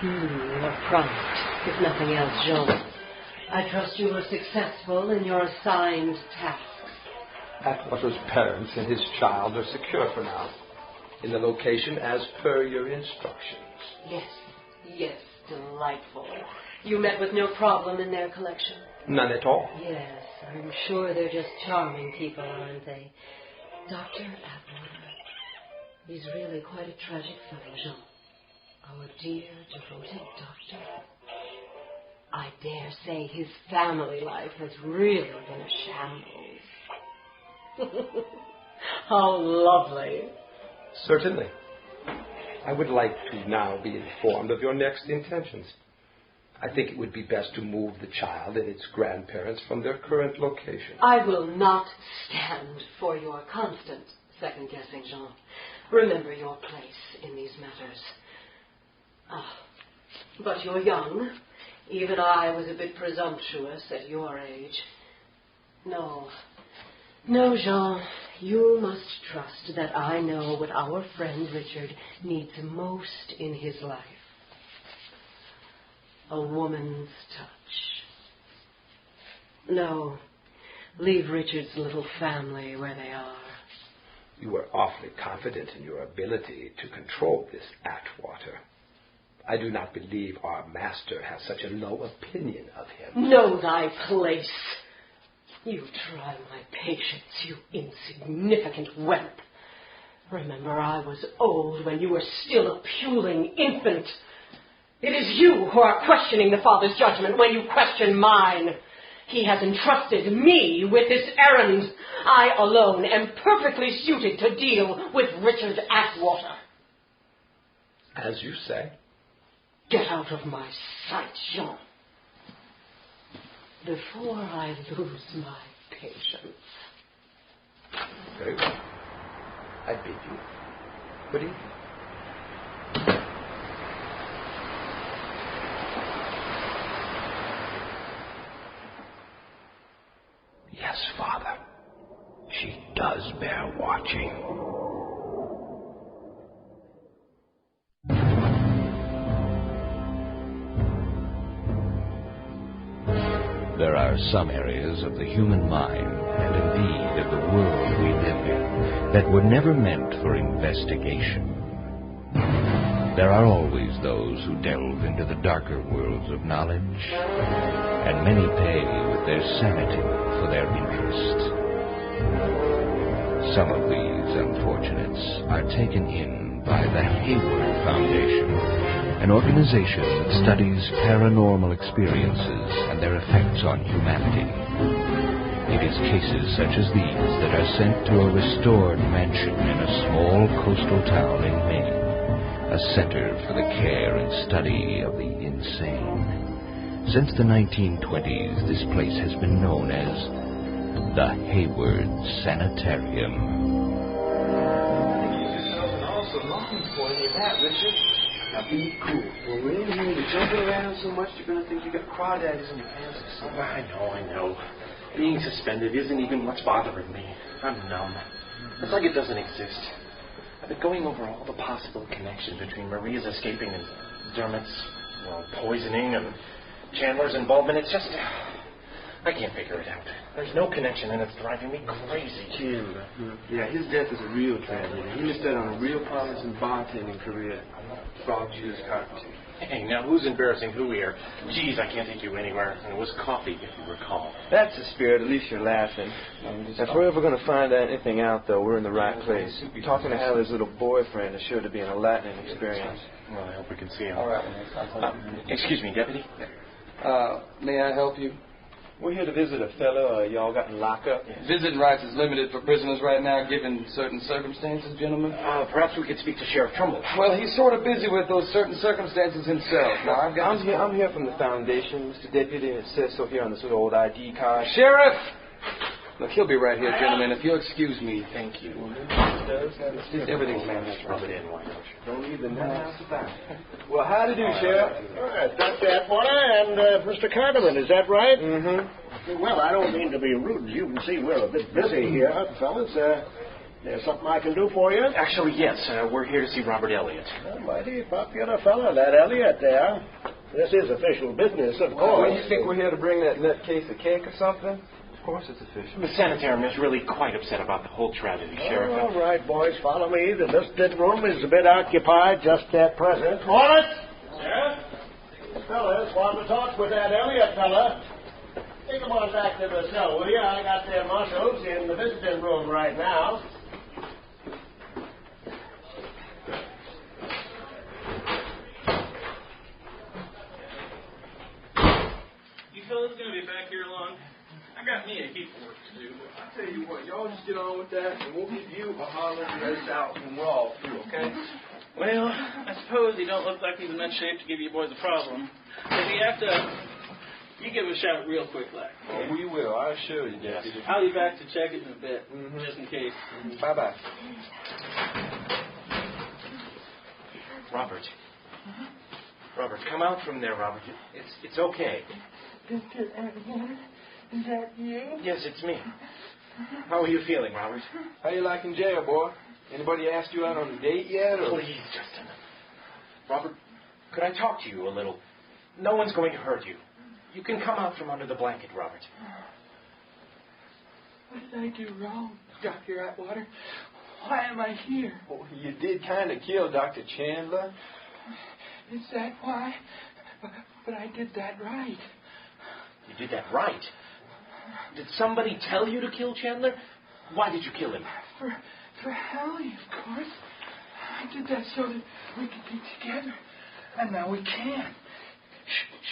You're prompt, if nothing else, Jean. I trust you were successful in your assigned task. Atwater's parents and his child are secure for now, in the location as per your instructions. Yes, delightful. You met with no problem in their collection? None at all. Yes, I'm sure they're just charming people, aren't they? Dr. Atwater. He's really quite a tragic fellow, Jean. Our dear, devoted doctor. I dare say his family life has really been a shambles. How lovely. Certainly. I would like to now be informed of your next intentions. I think it would be best to move the child and its grandparents from their current location. I will not stand for your constant second-guessing, Jean. Remember your place in these matters. But you're young. Even I was a bit presumptuous at your age. No, Jean. You must trust that I know what our friend Richard needs most in his life. A woman's touch. No, leave Richard's little family where they are. You are awfully confident in your ability to control this Atwater. I do not believe our master has such a low opinion of him. Know thy place. You try my patience, you insignificant whelp. Remember, I was old when you were still a puling infant. It is you who are questioning the Father's judgment when you question mine. He has entrusted me with this errand. I alone am perfectly suited to deal with Richard Atwater. As you say. Get out of my sight, Jean, before I lose my patience. Very well. I bid you good evening. Yes, Father. She does bear watching. There are some areas of the human mind, and indeed of the world we live in, that were never meant for investigation. There are always those who delve into the darker worlds of knowledge, and many pay with their sanity for their interest. Some of these unfortunates are taken in by the Hayward Foundation, an organization that studies paranormal experiences and their effects on humanity. It is cases such as these that are sent to a restored mansion in a small coastal town in Maine, a center for the care and study of the insane. Since the 1920s, this place has been known as the Hayward Sanitarium. You yourself an awful long for you, that, Richard. Now be cool. When we're in here, you're jumping around so much, you're going to think you got crawdads in your pants or something. I know. Being suspended isn't even what's bothering me. I'm numb. It's like it doesn't exist. I've been going over all the possible connections between Maria's escaping and Dermot's, poisoning and Chandler's involvement. It's just... I can't figure it out. There's no connection, and it's driving me crazy. Chandler. Yeah, his death is a real tragedy. He missed out on a real promising bartending career. Frogged you his carpentry. Hey, now who's embarrassing who here? Geez, I can't take you anywhere. And it was coffee, if you recall. That's the spirit. At least you're laughing. If we're ever going to find anything out, though, we're in the right place. Talking to Hallie's little boyfriend is sure to be an enlightening experience. Well, I hope we can see him. All right. Excuse me, Deputy. May I help you? We're here to visit a fellow y'all got in lockup. Yes. Visiting rights is limited for prisoners right now, given certain circumstances, gentlemen. Perhaps we could speak to Sheriff Trumbull. Well, he's sort of busy with those certain circumstances himself. Now, I'm here from the foundation, Mr. Deputy, and it says so here on this little old ID card. Sheriff! Look, he'll be right here, gentlemen. If you'll excuse me. Thank you. Everything's managed. Rub it in, why don't you? Don't leave the house about. Well, how do you do, Sheriff? All right, Dr. Atwater and Mr. Carterman, is that right? Mm-hmm. Well, I don't mean to be rude. As you can see, we're a bit busy here, fellas. There's something I can do for you? Actually, yes. We're here to see Robert Elliott. A mighty popular fella, that Elliott there. This is official business, of course. Well, you think we're here to bring that nut case of cake or something? Of course it's official. The sanitarium is really quite upset about the whole tragedy, Sheriff. All right, boys, follow me. The visiting room is a bit occupied just at present. Wallace! Yeah? Fellas, want to talk with that Elliott fella. Take him on back to the cell, will you? I got their marshals in the visiting room right now. You fellas gonna be back here long? I got me a heap of work to do. I tell you what, y'all just get on with that, and we'll give you a holler and let us out when we're all through, okay? Well, I suppose he don't look like he's in enough shape to give you boys a problem. If you have to, you give it a shout real quick, like. Oh, we will, I assure you, Deputy. I'll be back to check it in a bit, just in case. Bye-bye. Robert. Robert, come out from there, Robert. It's okay. Mr. Elliott, is that you? Yes, it's me. How are you feeling, Robert? How you liking jail, boy? Anybody asked you out on a date yet? Or? Please, Justin. Robert, could I talk to you a little? No one's going to hurt you. You can come out from under the blanket, Robert. What did I do wrong, Dr. Atwater? Why am I here? Oh, you did kind of kill Dr. Chandler. Is that why? But I did that right. You did that right. Did somebody tell you to kill Chandler? Why did you kill him? For Hallie, of course. I did that so that we could be together. And now we can.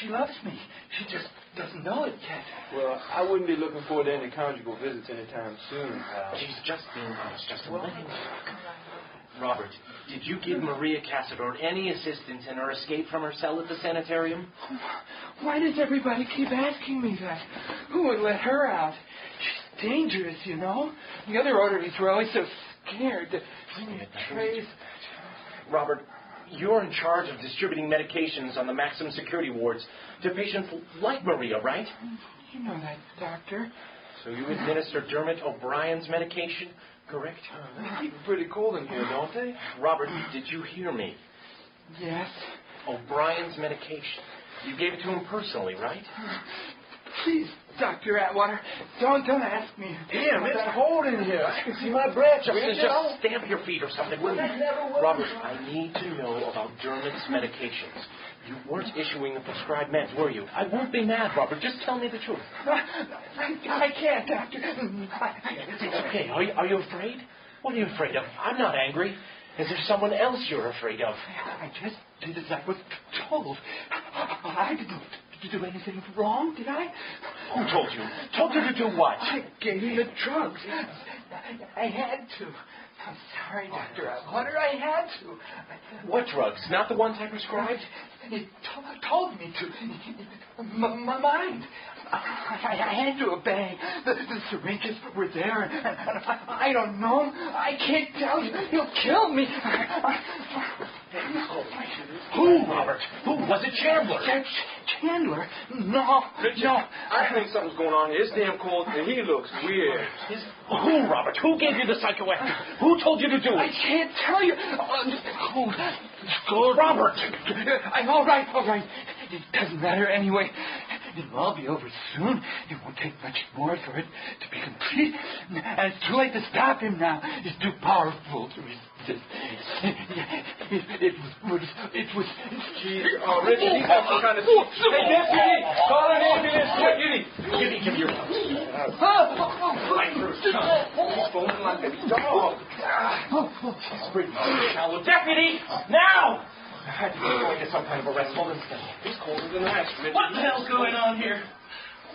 She loves me. She just doesn't know it yet. Well, I wouldn't be looking forward to any conjugal visits anytime soon, pal. She's just being honest, Justin. Let him talk. Robert, did you give Maria Cassador any assistance in her escape from her cell at the sanitarium? Why does everybody keep asking me that? Who would let her out? She's dangerous, you know. The other orderlies were always so scared to trace. Robert, you're in charge of distributing medications on the maximum security wards to patients like Maria, right? You know that, Doctor. So you administer Dermot O'Brien's medication, correct? They keep it pretty cold in here, don't they? Robert, did you hear me? Yes. O'Brien's medication. You gave it to him personally, right? Please, Dr. Atwater, don't ask me. Damn, it's cold in here. I can see my branch up here. Just stamp your feet or something, will you? Robert, I need to know about Dermot's medications. You weren't issuing the prescribed meds, were you? I won't be mad, Robert. Just tell me the truth. I can't, Doctor. It's okay. Are you afraid? What are you afraid of? I'm not angry. Is there someone else you're afraid of? I just did as I was told. I didn't do anything wrong, did I? Who told you? Told you to do what? I gave you the drugs. I had to. I'm sorry, Dr. Atwater. I had to. What drugs? Not the ones I prescribed? He told me to. My mind. I had to obey. The syringes were there, and I don't know. I can't tell you. You'll kill me. Who, Robert? Who? Was it Chandler? Chandler? No. Richard, No. I think something's going on here. It's damn cold, and he looks weird. Who, Robert? Who gave you the psychoactive? Who told you to do I it? can't tell you. It's cold. It's cold. Robert! I'm all right. It doesn't matter anyway. It'll all be over soon. It won't take much more for it to be complete. And it's too late to stop him now. He's too powerful to resist. It was... Jeez, Richard, he's got some kind of... Hey, deputy! Call an ambulance! Deputy! Give me your gun. He's foaming like a dog. Bring me shallow. Deputy! Now! I had to get going to some kind of a rest. Hold on. He's colder than the rest, Richard. What the hell's going on here?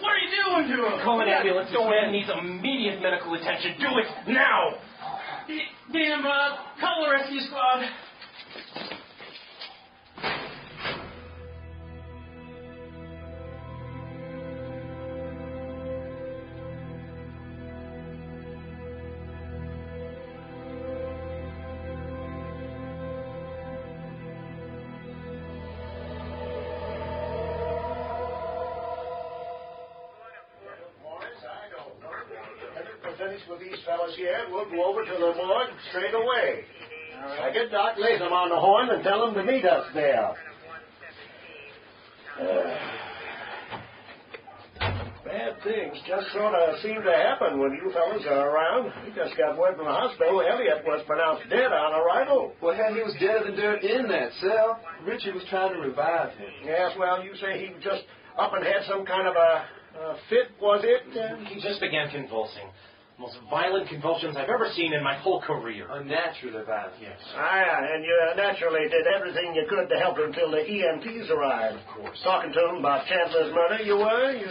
What are you doing to him? Call an ambulance. This man needs immediate medical attention. Do it now! Damn, call the rescue squad. with these fellas here, we'll go over to the morgue straight away. I get Doc Latham on the horn and tell him to meet us there. Bad things just sort of seem to happen when you fellas are around. We just got word from the hospital Elliot was pronounced dead on arrival. Well, hell, he was deader than dirt in that cell. Richard was trying to revive him. Yes, well, you say he just up and had some kind of a fit, was it? He just began convulsing. Most violent convulsions I've ever seen in my whole career. Unnaturally violent. Yes. And you naturally did everything you could to help him till the EMTs arrived. Of course. Talking to him about Chandler's murder, you were? You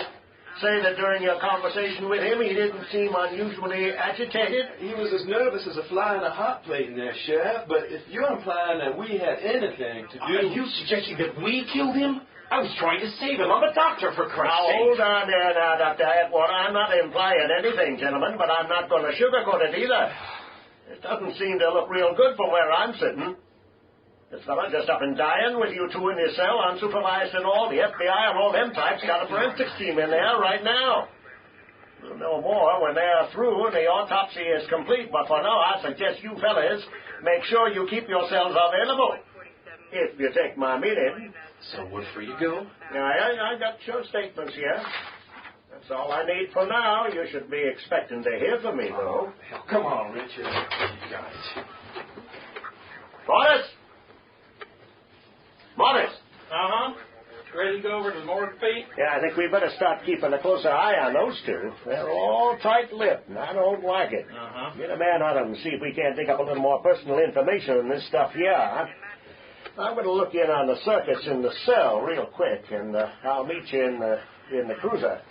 say that during your conversation with him, he didn't seem unusually agitated? He was as nervous as a fly in a hot plate in there, Sheriff. But if you're implying that we had anything to do... Are you suggesting that we killed him? I was trying to save him. I'm a doctor, for Christ's sake. Hold on there now, Dr. Atwater. I'm not implying anything, gentlemen, but I'm not going to sugarcoat it either. It doesn't seem to look real good from where I'm sitting. This fella just up and dying with you two in his cell, unsupervised and all. The FBI and all them types got a forensics team in there right now. We'll know more when they're through and the autopsy is complete, but for now I suggest you fellas make sure you keep yourselves available. If you take my meaning. So we're free to go? I got your statements here. That's all I need for now. You should be expecting to hear from me, though. Hell, come on, Richard. You guys. Morris! Morris! Uh-huh. Ready to go over to the morgue, Pete? Yeah, I think we better start keeping a closer eye on those two. They're all tight-lipped, and I don't like it. Uh-huh. Get a man on them and see if we can't dig up a little more personal information on this stuff here. I'm going to look in on the circuits in the cell real quick, and I'll meet you in the cruiser.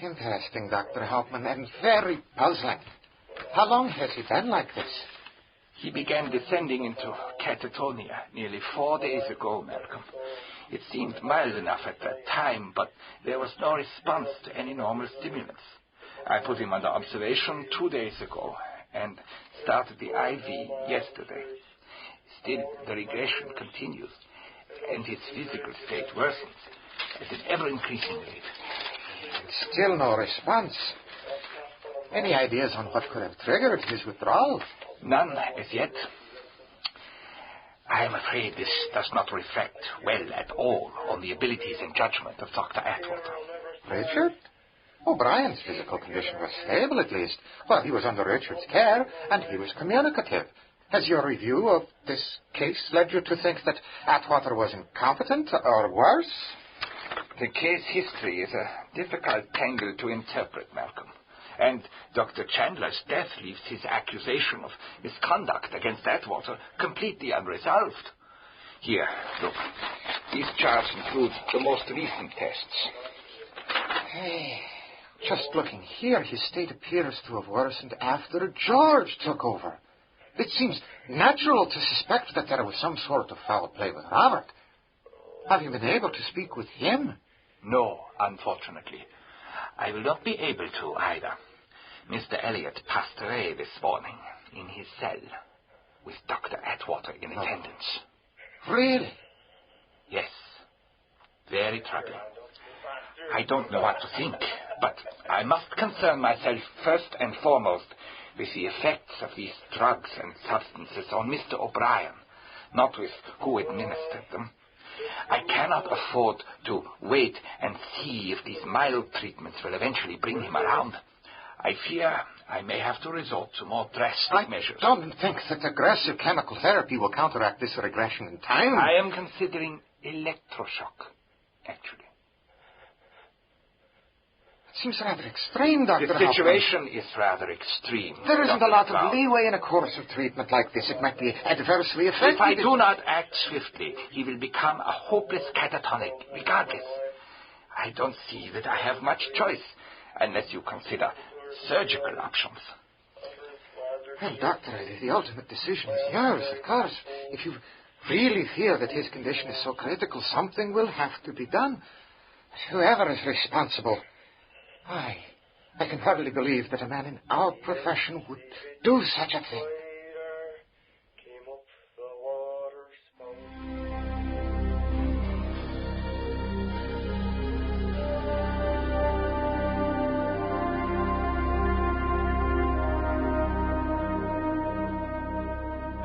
Interesting, Dr. Hauptmann, and very puzzling. How long has he been like this? He began descending into catatonia nearly 4 days ago, Malcolm. It seemed mild enough at that time, but there was no response to any normal stimulants. I put him under observation 2 days ago and started the IV yesterday. Still, the regression continues, and his physical state worsens at an ever-increasing rate. Still no response. Any ideas on what could have triggered his withdrawal? None as yet. I am afraid this does not reflect well at all on the abilities and judgment of Dr. Atwater. Richard? O'Brien's physical condition was stable, at least. Well, he was under Richard's care, and he was communicative. Has your review of this case led you to think that Atwater was incompetent, or worse? The case history is a difficult tangle to interpret, Malcolm. And Dr. Chandler's death leaves his accusation of misconduct against Atwater completely unresolved. Here, look. These charts include the most recent tests. Hey, just looking here, his state appears to have worsened after George took over. It seems natural to suspect that there was some sort of foul play with Robert. Have you been able to speak with him? No, unfortunately. I will not be able to either. Mr. Elliot passed away this morning in his cell with Dr. Atwater in attendance. Really? Yes. Very troubling. I don't know what to think, but I must concern myself first and foremost with the effects of these drugs and substances on Mr. O'Brien, not with who administered them. I cannot afford to wait and see if these mild treatments will eventually bring him around. I fear I may have to resort to more drastic measures. I don't think that aggressive chemical therapy will counteract this regression in time. I am considering electroshock, actually. It seems rather extreme, Dr. The situation is rather extreme. There isn't a lot of leeway in a course of treatment like this. It might be adversely affected. If I do not act swiftly, he will become a hopeless catatonic, regardless. I don't see that I have much choice, unless you consider surgical options. Well, Doctor, the ultimate decision is yours, of course. If you really fear that his condition is so critical, something will have to be done. Whoever is responsible. I can hardly believe that a man in our profession would do such a thing.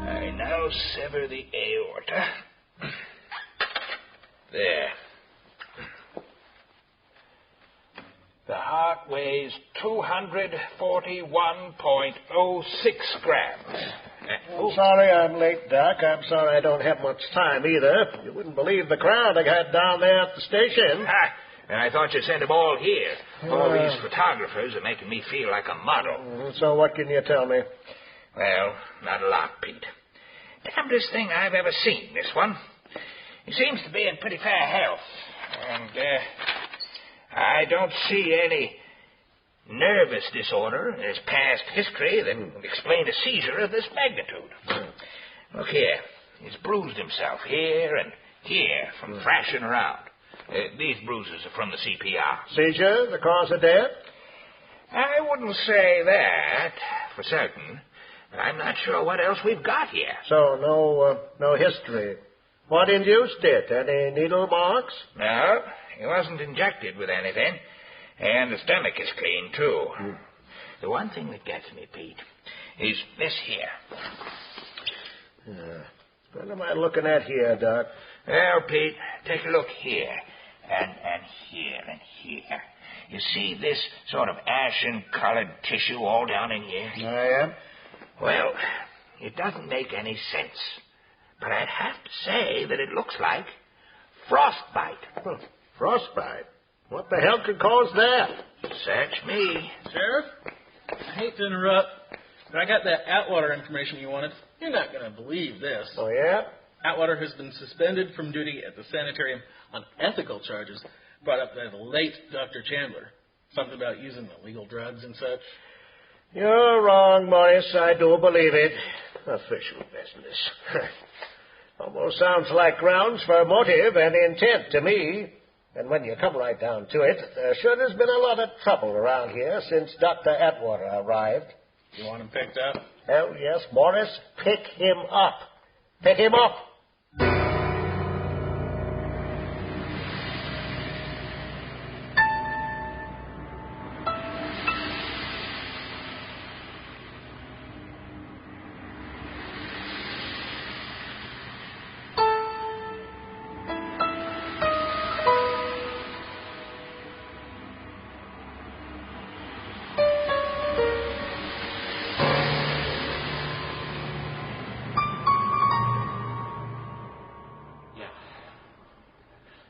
I now sever the aorta. There. The heart weighs 241.06 grams. I'm sorry I'm late, Doc. I'm sorry I don't have much time either. You wouldn't believe the crowd I got down there at the station. And I thought you sent them all here. All these photographers are making me feel like a model. So what can you tell me? Well, not a lot, Pete. Damnedest thing I've ever seen, this one. He seems to be in pretty fair health. And, I don't see any nervous disorder in his past history that would explain a seizure of this magnitude. Look here. He's bruised himself here and here from thrashing around. These bruises are from the CPR. Seizure, the cause of death? I wouldn't say that for certain, but I'm not sure what else we've got here. So no history. What induced it? Any needle marks? No, he wasn't injected with anything, and the stomach is clean, too. The one thing that gets me, Pete, is this here. What am I looking at here, Doc? Well, Pete, take a look here, and here, and here. You see this sort of ashen-colored tissue all down in here? I am. Well, it doesn't make any sense. But I'd have to say that it looks like frostbite. Frostbite? What the hell could cause that? Search me. Sheriff, I hate to interrupt, but I got that Atwater information you wanted. You're not going to believe this. Oh, yeah? Atwater has been suspended from duty at the sanitarium on ethical charges brought up by the late Dr. Chandler. Something about using illegal drugs and such. You're wrong, Morris. I do believe it. Official business. Almost sounds like grounds for motive and intent to me. And when you come right down to it, there sure has been a lot of trouble around here since Dr. Atwater arrived. You want him picked up? Hell, yes, Morris. Pick him up. Pick him up.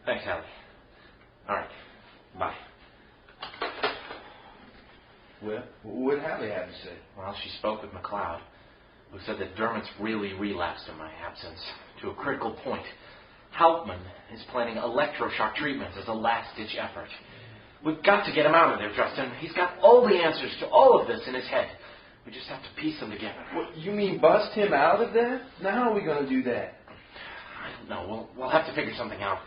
Thanks, Allie. All right. Bye. Well, what did Hallie have to say? Well, she spoke with McLeod, who said that Dermot's really relapsed in my absence to a critical point. Hauptmann is planning electroshock treatments as a last-ditch effort. We've got to get him out of there, Justin. He's got all the answers to all of this in his head. We just have to piece them together. What, you mean bust him out of there? Now how are we going to do that? I don't know. We'll have to figure something out.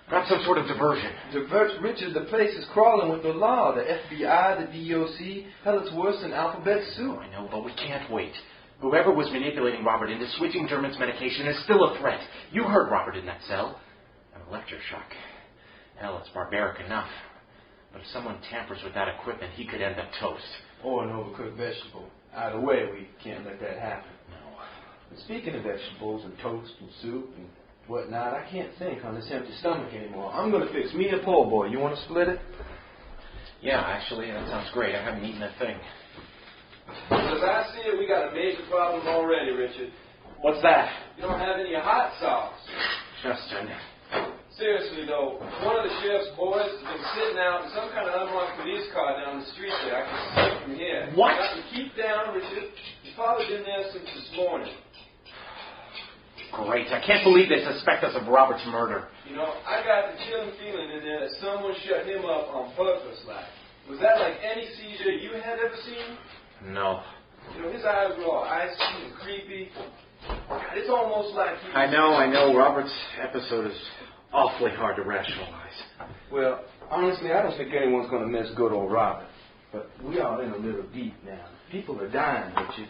Perhaps some sort of diversion. Divert Richard, the place is crawling with the law. The FBI, the DOC, hell, it's worse than alphabet soup. Oh, I know, but we can't wait. Whoever was manipulating Robert into switching Dermot's medication is still a threat. You heard Robert in that cell. An electroshock. Hell, it's barbaric enough. But if someone tampers with that equipment, he could end up toast. Or an overcooked vegetable. Either way, we can't let that happen. No. But speaking of vegetables and toast and soup and whatnot, I can't think on this empty stomach anymore. I'm going to fix me a po' boy. You want to split it? Yeah, actually, that sounds great. I haven't eaten a thing. As I see it, we got a major problem already, Richard. What's that? You don't have any hot sauce. Justin. Seriously, though, one of the sheriff's boys has been sitting out in some kind of unmarked police car down the street there. I can see it from here. What? Got to keep down, Richard. His father's been there since this morning. Great. I can't believe they suspect us of Robert's murder. You know, I got the chilling feeling in there that someone shut him up on purpose, like. Was that like any seizure you had ever seen? No. You know, his eyes were all icy and creepy. It's almost like he... I know. Robert's episode is awfully hard to rationalize. Well, honestly, I don't think anyone's going to miss good old Robert. But we are in a little deep now. People are dying, Richard.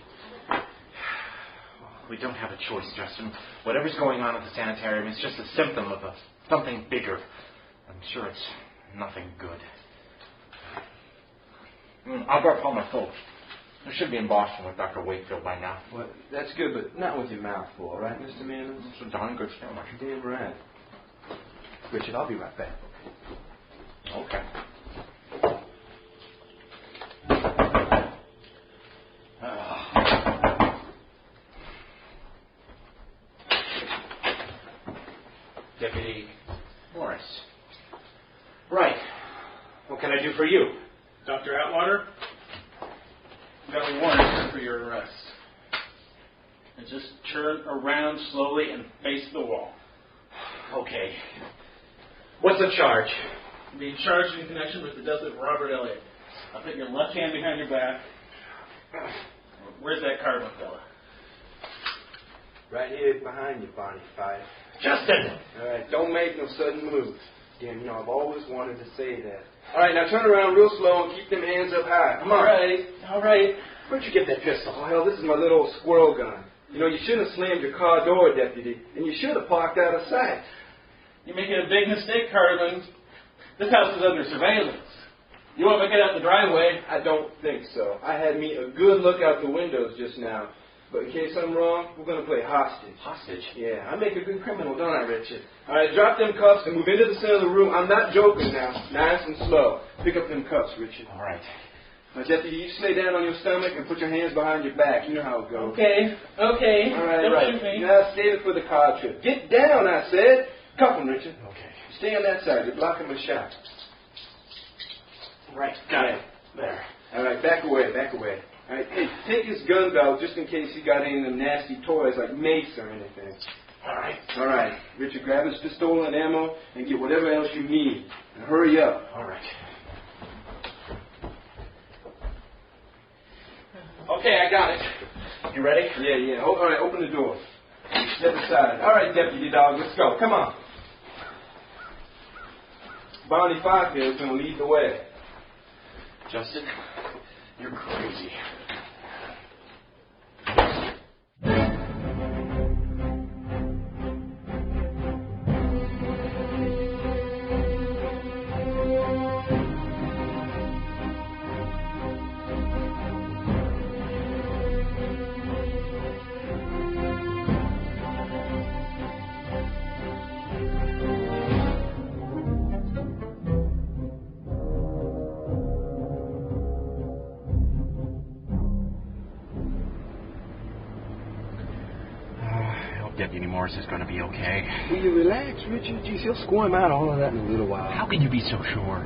We don't have a choice, Justin. Whatever's going on at the sanitarium is just a symptom of something bigger. I'm sure it's nothing good. I'll drop all my folks. I should be in Boston with Dr. Wakefield by now. Well, that's good, but not with your mouth full, all right, Mr. Manning? It's a darn good sandwich. Damn right. Richard, I'll be right back. Okay. Deputy Morris. Right. What can I do for you? Dr. Atwater, you got a warrant for your arrest. And just turn around slowly and face the wall. Okay. What's the charge? You're being charged in connection with the death of Robert Elliott. I'll put your left hand behind your back. Where's that cardinal fella? Right here behind you, Bonnie Fife. Justin! All right, don't make no sudden moves. Damn, you know, I've always wanted to say that. All right, now turn around real slow and keep them hands up high. Come on. All right. Where'd you get that pistol? Oh, hell, this is my little old squirrel gun. You know, you shouldn't have slammed your car door, Deputy, and you should have parked out of sight. You're making a big mistake, Cardinal. This house is under surveillance. You want me to get out the driveway? I don't think so. I had me a good look out the windows just now. But in case I'm wrong, we're going to play hostage. Hostage? Yeah, I make a good criminal, don't I, Richard? All right, drop them cuffs and move into the center of the room. I'm not joking now. Nice and slow. Pick up them cuffs, Richard. All right. Now, Deputy, you just lay down on your stomach and put your hands behind your back. You know how it goes. Okay. All right. Shoot me. Now, save it for the car trip. Get down, I said. Cuff him, Richard. Okay. Stay on that side. You're blocking my shot. Right. Got it. There. All right, back away. All right, hey, take his gun belt just in case he got any of them nasty toys like mace or anything. All right. Richard, grab his pistol and ammo and get whatever else you need. And hurry up. All right. Okay, I got it. You ready? Yeah. All right, open the door. Step aside. All right, Deputy Dog, let's go. Come on. Bonnie Fife here is going to lead the way. Justin, you're crazy. Deputy Morris is going to be okay. Will you relax, Richard? Geez, he'll squirm out all of that in a little while. How can you be so sure?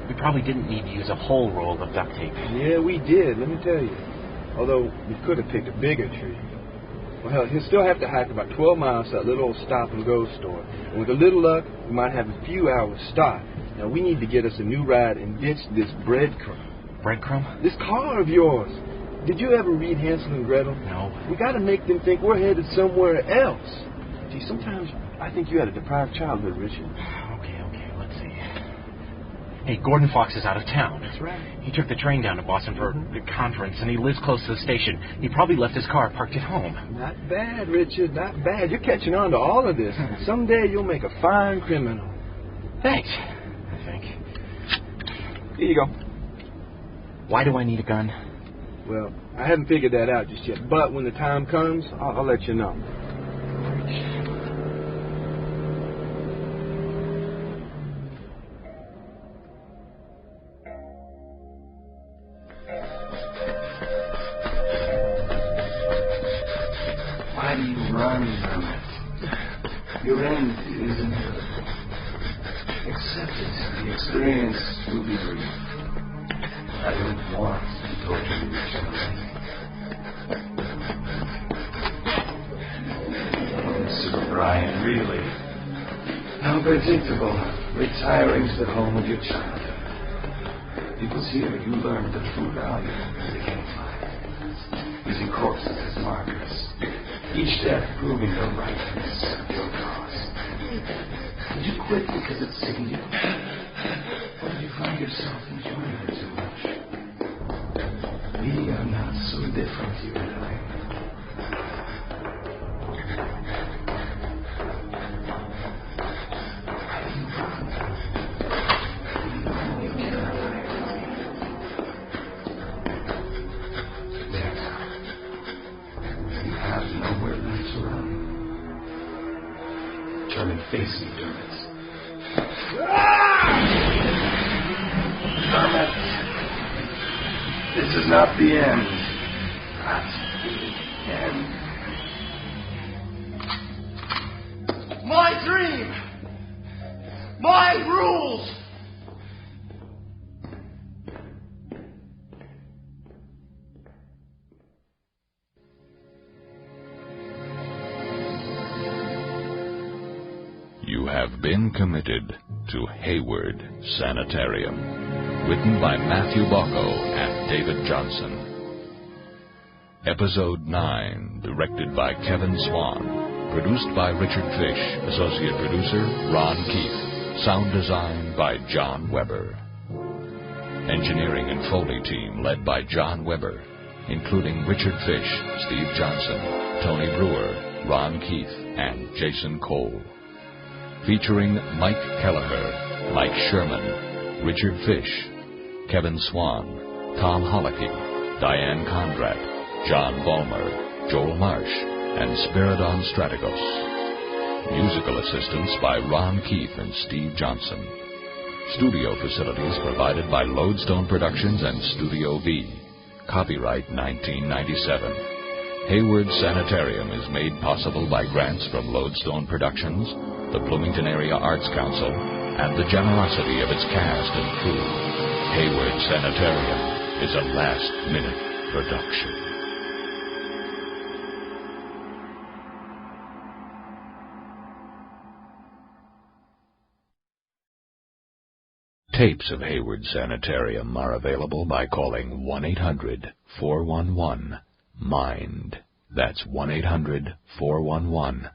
We probably didn't need to use a whole roll of duct tape. Yeah, we did, let me tell you. Although, we could have picked a bigger tree. Well, hell, he'll still have to hike about 12 miles to that little old stop-and-go store. And with a little luck, we might have a few hours stop. Now, we need to get us a new ride and ditch this breadcrumb. Breadcrumb? This car of yours. Did you ever read Hansel and Gretel? No. We got to make them think we're headed somewhere else. Gee, sometimes I think you had a deprived childhood, Richard. Okay, let's see. Hey, Gordon Fox is out of town. That's right. He took the train down to Boston for a conference, and he lives close to the station. He probably left his car parked at home. Not bad, Richard, not bad. You're catching on to all of this. Someday you'll make a fine criminal. Thanks, I think. Here you go. Why do I need a gun? Well, I haven't figured that out just yet, but when the time comes, I'll let you know. Why do you run from it? Your end is inevitable. Accept it. The experience will be brief. I don't want to torture you eternally. Sir Brian, really? How predictable. Retiring to the home of your childhood. It was here you learned the true value of the campfire, using corpses as markers, each death proving the rightness of your cause. Did you quit because it sickened you? Or did you find yourself enjoying it too much? We are not so different, you and I. Face me, Dermot. Dermot! This is not the end. Not the end. My dream! My rules! You have been committed to Hayward Sanitarium. Written by Matthew Bocco and David Johnson. Episode 9, directed by Kevin Swan. Produced by Richard Fish. Associate producer, Ron Keith. Sound design by John Weber. Engineering and Foley team led by John Weber, including Richard Fish, Steve Johnson, Tony Brewer, Ron Keith, and Jason Cole. Featuring Mike Kelleher, Mike Sherman, Richard Fish, Kevin Swan, Tom Holicky, Diane Condrat, John Vollmer, Joel Marsh, and Spiridon Strategos. Musical assistance by Ron Keith and Steve Johnson. Studio facilities provided by Lodestone Productions and Studio V. Copyright 1997. Hayward Sanitarium is made possible by grants from Lodestone Productions, the Bloomington Area Arts Council, and the generosity of its cast and crew. Hayward Sanitarium is a last-minute production. Tapes of Hayward Sanitarium are available by calling 1-800-411-MIND. That's 1-800-411-MIND.